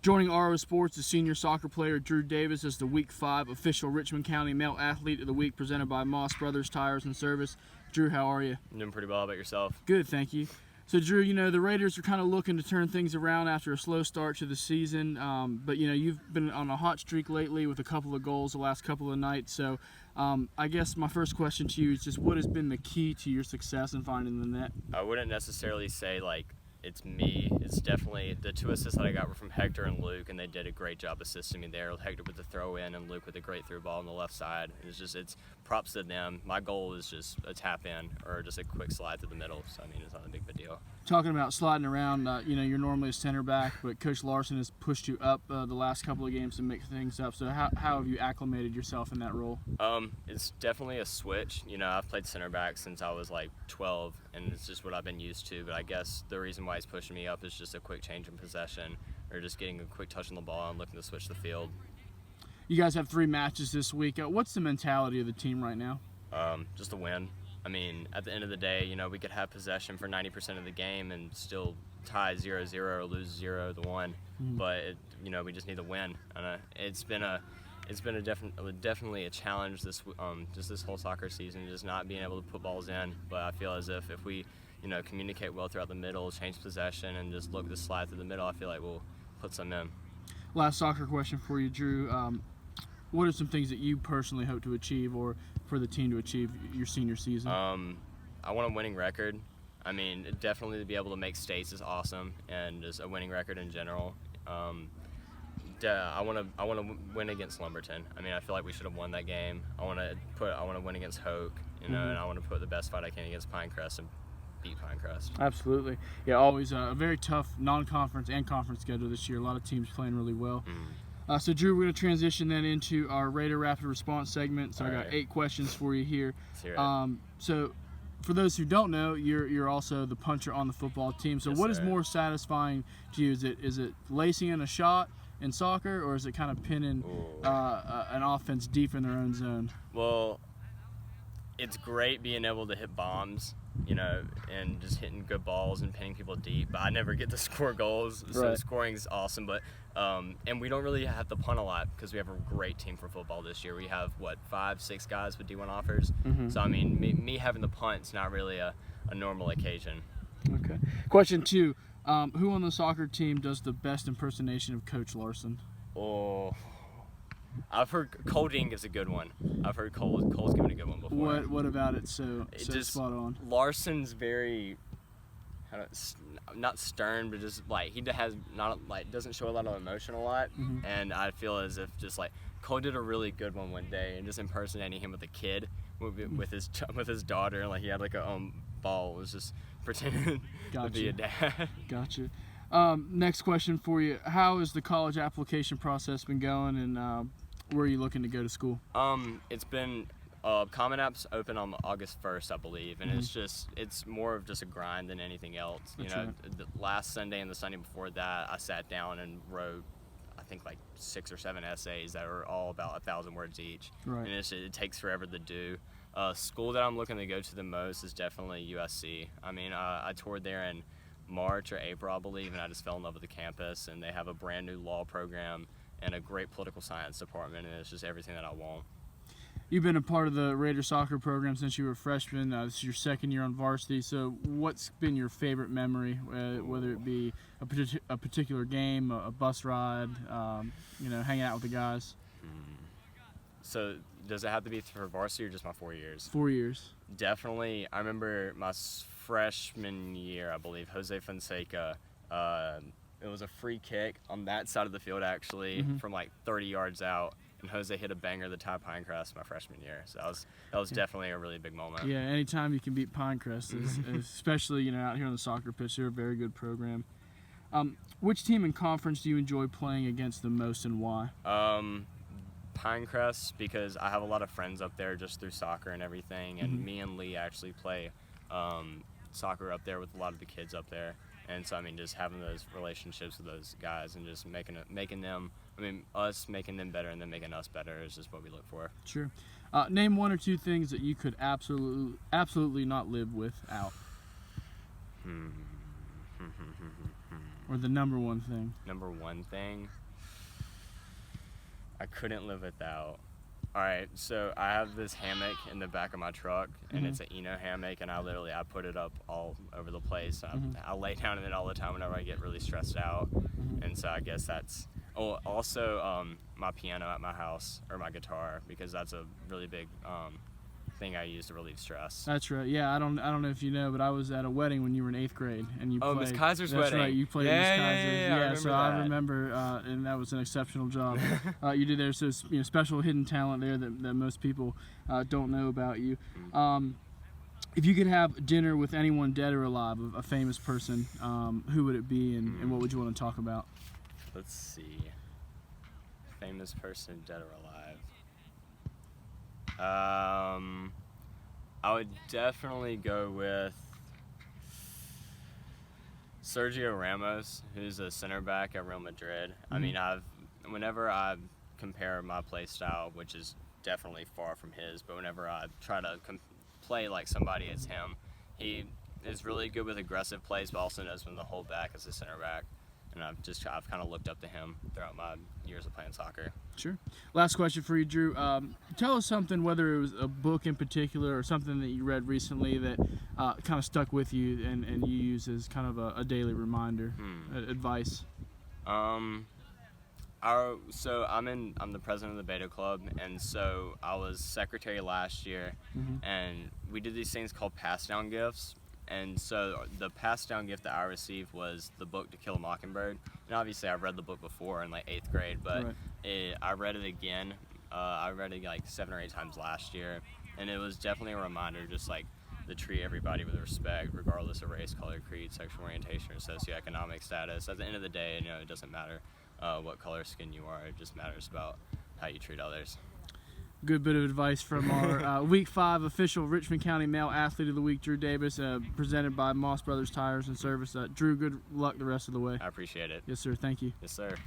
Joining RO Sports is senior soccer player Drew Davis as the Week 5 official Richmond County Male Athlete of the Week presented by Moss Brothers Tires and Service. Drew, how are you? I'm doing pretty well. How about yourself? Good, thank you. So, Drew, the Raiders are kind of looking to turn things around after a slow start to the season. But, you've been on a hot streak lately with a couple of goals the last couple of nights. So, I guess my first question to you is just what has been the key to your success in finding the net? I wouldn't necessarily say, it's me. It's definitely the 2 assists that I got were from Hector and Luke, and they did a great job assisting me there. Hector with the throw in and Luke with a great through ball on the left side. It's props to them. My goal is just a tap in or just a quick slide to the middle. So, it's not a big deal. Talking about sliding around, you're normally a center back, but Coach Larson has pushed you up the last couple of games to mix things up. So how have you acclimated yourself in that role? It's definitely a switch. I've played center back since I was 12, and it's just what I've been used to. But I guess the reason why he's pushing me up is just a quick change in possession or just getting a quick touch on the ball and looking to switch the field. You guys have 3 matches this week. What's the mentality of the team right now? Just a win. At the end of the day, we could have possession for 90% of the game and still tie 0-0 or lose 0-1. Mm-hmm. But we just need to win. And it's been definitely a challenge this whole soccer season, just not being able to put balls in. But I feel as if we communicate well throughout the middle, change possession, and just look to slide through the middle, I feel like we'll put some in. Last soccer question for you, Drew. What are some things that you personally hope to achieve or for the team to achieve your senior season? I want a winning record. Definitely to be able to make states is awesome, and just a winning record in general. I want to win against Lumberton. I feel like we should have won that game. I want to win against Hoke, and I want to put the best fight I can against Pinecrest and beat Pinecrest. Absolutely. Yeah, always a very tough non-conference and conference schedule this year. A lot of teams playing really well. So, Drew, we're going to transition then into our Raider Rapid Response segment. So, I got 8 questions for you here. Let's hear it. So, for those who don't know, you're also the puncher on the football team. So, yes, what is sir. more satisfying to you? Is it lacing in a shot in soccer, or is it kind of pinning an offense deep in their own zone? Well, it's great being able to hit bombs, and just hitting good balls and pinning people deep. But I never get to score goals, so Right. scoring is awesome. But and we don't really have to punt a lot because we have a great team for football this year. We have 5-6 guys with D1 offers. Mm-hmm. So me having the punt's not really a normal occasion. Okay. Question 2. Who on the soccer team does the best impersonation of Coach Larson? Oh, I've heard Cole Dean gives a good one. I've heard Cole's given a good one before. What about it so Just spot on? Larson's very, not stern, but just he has doesn't show a lot of emotion a lot, Mm-hmm. and I feel as if just Cole did a really good one day, and just impersonating him with a kid, with his daughter, and he had a ball, was just pretending to be a dad. Gotcha. Next question for you: how has the college application process been going, and where are you looking to go to school? It's been Common App's open on August 1st, I believe, and Mm-hmm. it's more of just a grind than anything else. That's The right. last Sunday and the Sunday before that, I sat down and wrote, I think 6 or 7 essays that were all about 1,000 words each. Right. And it takes forever to do. School that I'm looking to go to the most is definitely USC. I toured there in March or April, I believe, and I just fell in love with the campus, and they have a brand new law program and a great political science department, and it's just everything that I want. You've been a part of the Raider soccer program since you were a freshman. This is your 2nd year on varsity. So, what's been your favorite memory, whether it be a particular game, a bus ride, hanging out with the guys? So, does it have to be for varsity or just my 4 years? 4 years. Definitely. I remember my freshman year, I believe, Jose Fonseca. It was a free kick on that side of the field, actually, Mm-hmm. from 30 yards out. And Jose hit a banger to tie Pinecrest my freshman year. So that was definitely a really big moment. Yeah, anytime you can beat Pinecrest, especially out here on the soccer pitch, they're a very good program. Which team in conference do you enjoy playing against the most, and why? Pinecrest, because I have a lot of friends up there just through soccer and everything, and me and Lee actually play soccer up there with a lot of the kids up there. And so just having those relationships with those guys and just making them better and then making us better is just what we look for. Sure. Name 1 or 2 things that you could absolutely not live without. Or the number one thing? Number one thing I couldn't live without. All right, so I have this hammock in the back of my truck, and it's an Eno hammock, and I put it up all over the place. I lay down in it all the time whenever I get really stressed out, and so I guess that's. Oh, also my piano at my house, or my guitar, because that's a really big thing I use to relieve stress. That's right. Yeah, I don't know if you know, but I was at a wedding when you were in 8th grade, and you played. Miss Kaiser's that's wedding. Right, you played Yeah, Miss yeah, Kaiser's. yeah, I remember I that. remember, and that was an exceptional job you did there. So special hidden talent there that most people don't know about you. If you could have dinner with anyone dead or alive, a famous person, who would it be, and what would you want to talk about? Let's see. Famous person, dead or alive. I would definitely go with Sergio Ramos, who's a center back at Real Madrid. I mean, whenever I compare my play style, which is definitely far from his, but whenever I try to play like somebody as him, he is really good with aggressive plays, but also knows when to hold back as a center back. And I've kind of looked up to him throughout my years of playing soccer. Sure. Last question for you, Drew. Tell us something, whether it was a book in particular or something that you read recently that kind of stuck with you and you use as kind of a daily reminder, advice. So I'm the president of the Beta Club, and so I was secretary last year, and we did these things called pass down gifts. And so the passed down gift that I received was the book To Kill a Mockingbird. And obviously I've read the book before in like 8th grade, but I read it again. I read it like 7 or 8 times last year. And it was definitely a reminder just like to treat everybody with respect, regardless of race, color, creed, sexual orientation, or socioeconomic status. At the end of the day, it doesn't matter what color skin you are. It just matters about how you treat others. Good bit of advice from our Week 5 official Richmond County Male Athlete of the Week, Drew Davis, presented by Moss Brothers Tires and Service. Drew, good luck the rest of the way. I appreciate it. Yes, sir. Thank you. Yes, sir.